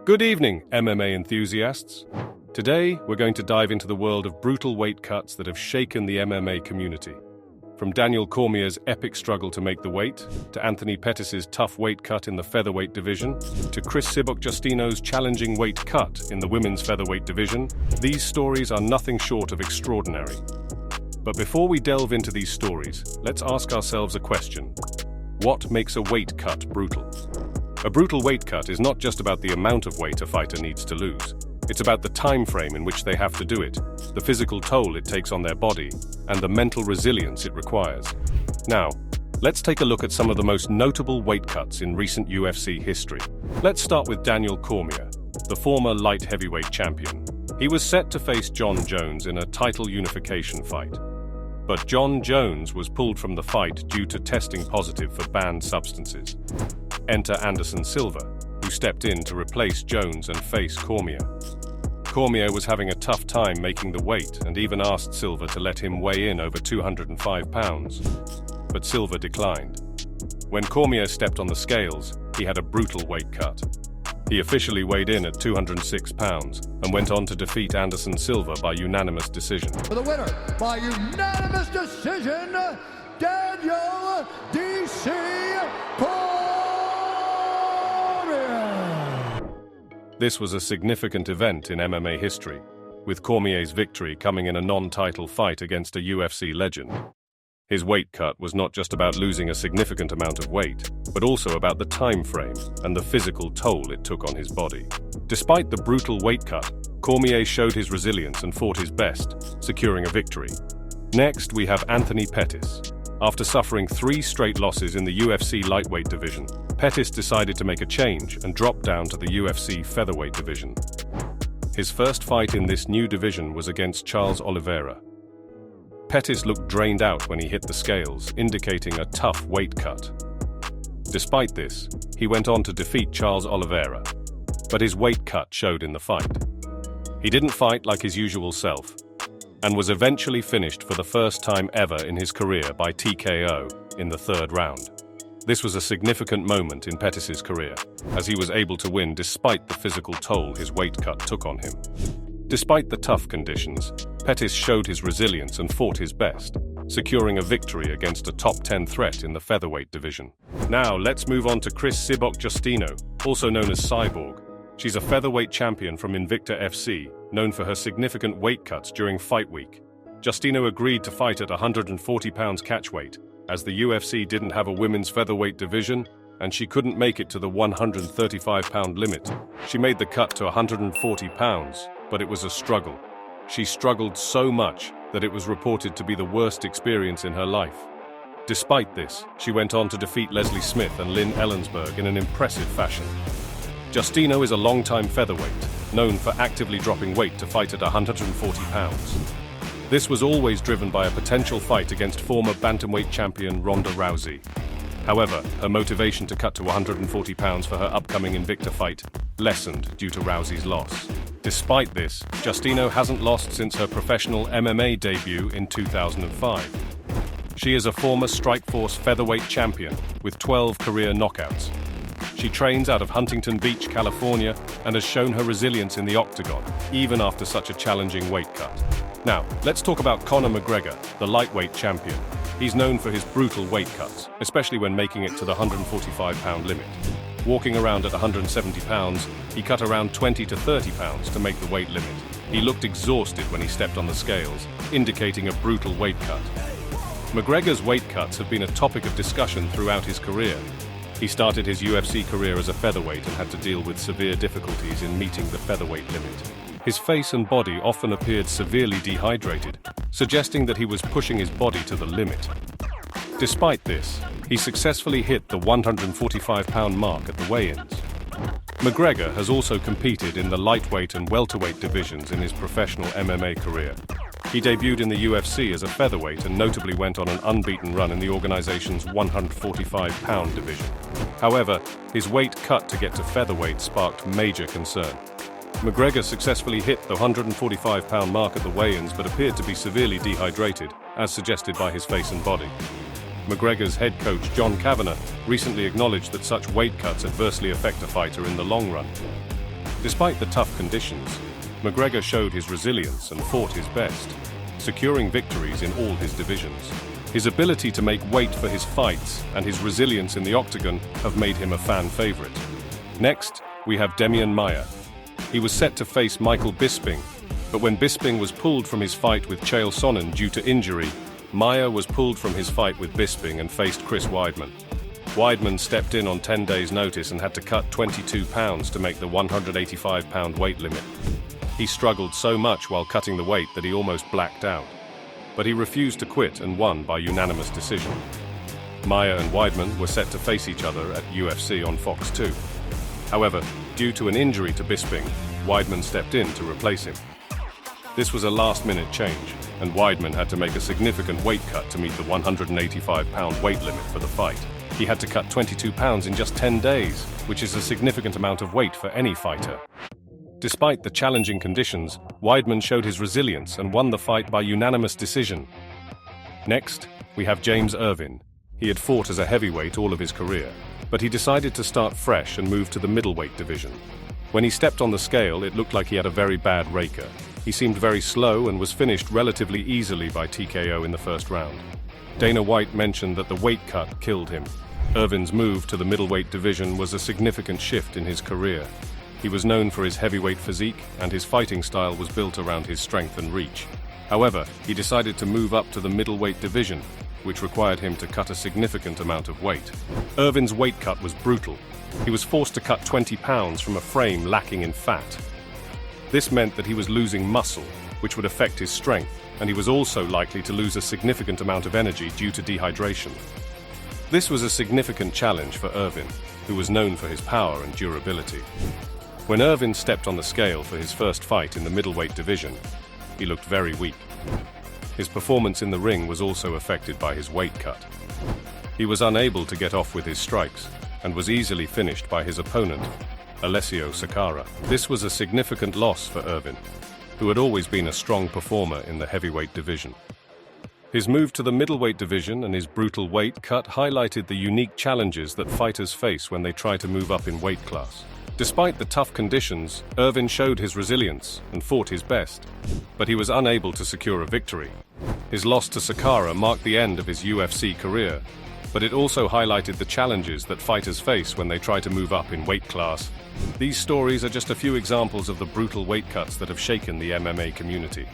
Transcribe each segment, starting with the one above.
Good evening, MMA enthusiasts. Today, we're going to dive into the world of brutal weight cuts that have shaken the MMA community. From Daniel Cormier's epic struggle to make the weight, to Anthony Pettis' tough weight cut in the featherweight division, to Chris Cyborg-Justino's challenging weight cut in the women's featherweight division, these stories are nothing short of extraordinary. But before we delve into these stories, let's ask ourselves a question. What makes a weight cut brutal? A brutal weight cut is not just about the amount of weight a fighter needs to lose. It's about the time frame in which they have to do it, the physical toll it takes on their body, and the mental resilience it requires. Now, let's take a look at some of the most notable weight cuts in recent UFC history. Let's start with Daniel Cormier, the former light heavyweight champion. He was set to face Jon Jones in a title unification fight. But Jon Jones was pulled from the fight due to testing positive for banned substances. Enter Anderson Silva, who stepped in to replace Jones and face Cormier. Cormier was having a tough time making the weight and even asked Silva to let him weigh in over 205 pounds. But Silva declined. When Cormier stepped on the scales, he had a brutal weight cut. He officially weighed in at 206 pounds and went on to defeat Anderson Silva by unanimous decision. For the winner, by unanimous decision, Daniel D.C. Cormier. This was a significant event in MMA history, with Cormier's victory coming in a non-title fight against a UFC legend. His weight cut was not just about losing a significant amount of weight, but also about the time frame and the physical toll it took on his body. Despite the brutal weight cut, Cormier showed his resilience and fought his best, securing a victory. Next, we have Anthony Pettis. After suffering 3 straight losses in the UFC lightweight division, Pettis decided to make a change and drop down to the UFC featherweight division. His first fight in this new division was against Charles Oliveira. Pettis looked drained out when he hit the scales, indicating a tough weight cut. Despite this, he went on to defeat Charles Oliveira, but his weight cut showed in the fight. He didn't fight like his usual self, and was eventually finished for the first time ever in his career by TKO in the 3rd round. This was a significant moment in Pettis' career, as he was able to win despite the physical toll his weight cut took on him. Despite the tough conditions, Pettis showed his resilience and fought his best, securing a victory against a top 10 threat in the featherweight division. Now, let's move on to Chris Cyborg-Justino, also known as Cyborg. She's a featherweight champion from Invicta FC, known for her significant weight cuts during fight week. Justino agreed to fight at 140 pounds catchweight, as the UFC didn't have a women's featherweight division, and she couldn't make it to the 135-pound limit. She made the cut to 140 pounds, but it was a struggle. She struggled so much that it was reported to be the worst experience in her life. Despite this, she went on to defeat Leslie Smith and Lynn Ellensberg in an impressive fashion. Justino is a longtime featherweight, known for actively dropping weight to fight at 140 pounds. This was always driven by a potential fight against former bantamweight champion Ronda Rousey. However, her motivation to cut to 140 pounds for her upcoming Invicta fight lessened due to Rousey's loss. Despite this, Justino hasn't lost since her professional MMA debut in 2005. She is a former Strikeforce featherweight champion with 12 career knockouts. She trains out of Huntington Beach, California, and has shown her resilience in the octagon, even after such a challenging weight cut. Now, let's talk about Conor McGregor, the lightweight champion. He's known for his brutal weight cuts, especially when making it to the 145-pound limit. Walking around at 170 pounds, he cut around 20 to 30 pounds to make the weight limit. He looked exhausted when he stepped on the scales, indicating a brutal weight cut. McGregor's weight cuts have been a topic of discussion throughout his career. He started his UFC career as a featherweight and had to deal with severe difficulties in meeting the featherweight limit. His face and body often appeared severely dehydrated, suggesting that he was pushing his body to the limit. Despite this, he successfully hit the 145-pound mark at the weigh-ins. McGregor has also competed in the lightweight and welterweight divisions in his professional MMA career. He debuted in the UFC as a featherweight and notably went on an unbeaten run in the organization's 145-pound division. However, his weight cut to get to featherweight sparked major concern. McGregor successfully hit the 145-pound mark at the weigh-ins but appeared to be severely dehydrated, as suggested by his face and body. McGregor's head coach John Kavanagh recently acknowledged that such weight cuts adversely affect a fighter in the long run. Despite the tough conditions, McGregor showed his resilience and fought his best, securing victories in all his divisions. His ability to make weight for his fights and his resilience in the octagon have made him a fan favorite. Next, we have Demian Maia. He was set to face Michael Bisping, but when Bisping was pulled from his fight with Chael Sonnen due to injury, Maia was pulled from his fight with Bisping and faced Chris Weidman. Weidman stepped in on 10 days' notice and had to cut 22 pounds to make the 185-pound weight limit. He struggled so much while cutting the weight that he almost blacked out. But he refused to quit and won by unanimous decision. Maia and Weidman were set to face each other at UFC on Fox 2. However, due to an injury to Bisping, Weidman stepped in to replace him. This was a last-minute change, and Weidman had to make a significant weight cut to meet the 185-pound weight limit for the fight. He had to cut 22 pounds in just 10 days, which is a significant amount of weight for any fighter. Despite the challenging conditions, Weidman showed his resilience and won the fight by unanimous decision. Next, we have James Irvin. He had fought as a heavyweight all of his career, but he decided to start fresh and move to the middleweight division. When he stepped on the scale, it looked like he had a very bad raker. He seemed very slow and was finished relatively easily by TKO in the first round. Dana White mentioned that the weight cut killed him. Irvin's move to the middleweight division was a significant shift in his career. He was known for his heavyweight physique, and his fighting style was built around his strength and reach. However, he decided to move up to the middleweight division, which required him to cut a significant amount of weight. Irvin's weight cut was brutal. He was forced to cut 20 pounds from a frame lacking in fat. This meant that he was losing muscle, which would affect his strength, and he was also likely to lose a significant amount of energy due to dehydration. This was a significant challenge for Irvin, who was known for his power and durability. When Irvin stepped on the scale for his first fight in the middleweight division, he looked very weak. His performance in the ring was also affected by his weight cut. He was unable to get off with his strikes and was easily finished by his opponent, Alessio Sakara. This was a significant loss for Irvin, who had always been a strong performer in the heavyweight division. His move to the middleweight division and his brutal weight cut highlighted the unique challenges that fighters face when they try to move up in weight class. Despite the tough conditions, Irvin showed his resilience and fought his best, but he was unable to secure a victory. His loss to Sakara marked the end of his UFC career, but it also highlighted the challenges that fighters face when they try to move up in weight class. These stories are just a few examples of the brutal weight cuts that have shaken the MMA community.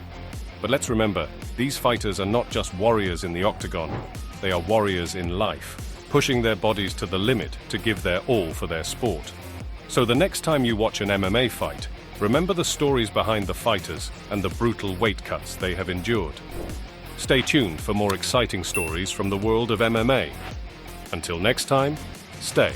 But let's remember, these fighters are not just warriors in the octagon, they are warriors in life, pushing their bodies to the limit to give their all for their sport. So the next time you watch an MMA fight, remember the stories behind the fighters and the brutal weight cuts they have endured. Stay tuned for more exciting stories from the world of MMA. Until next time, stay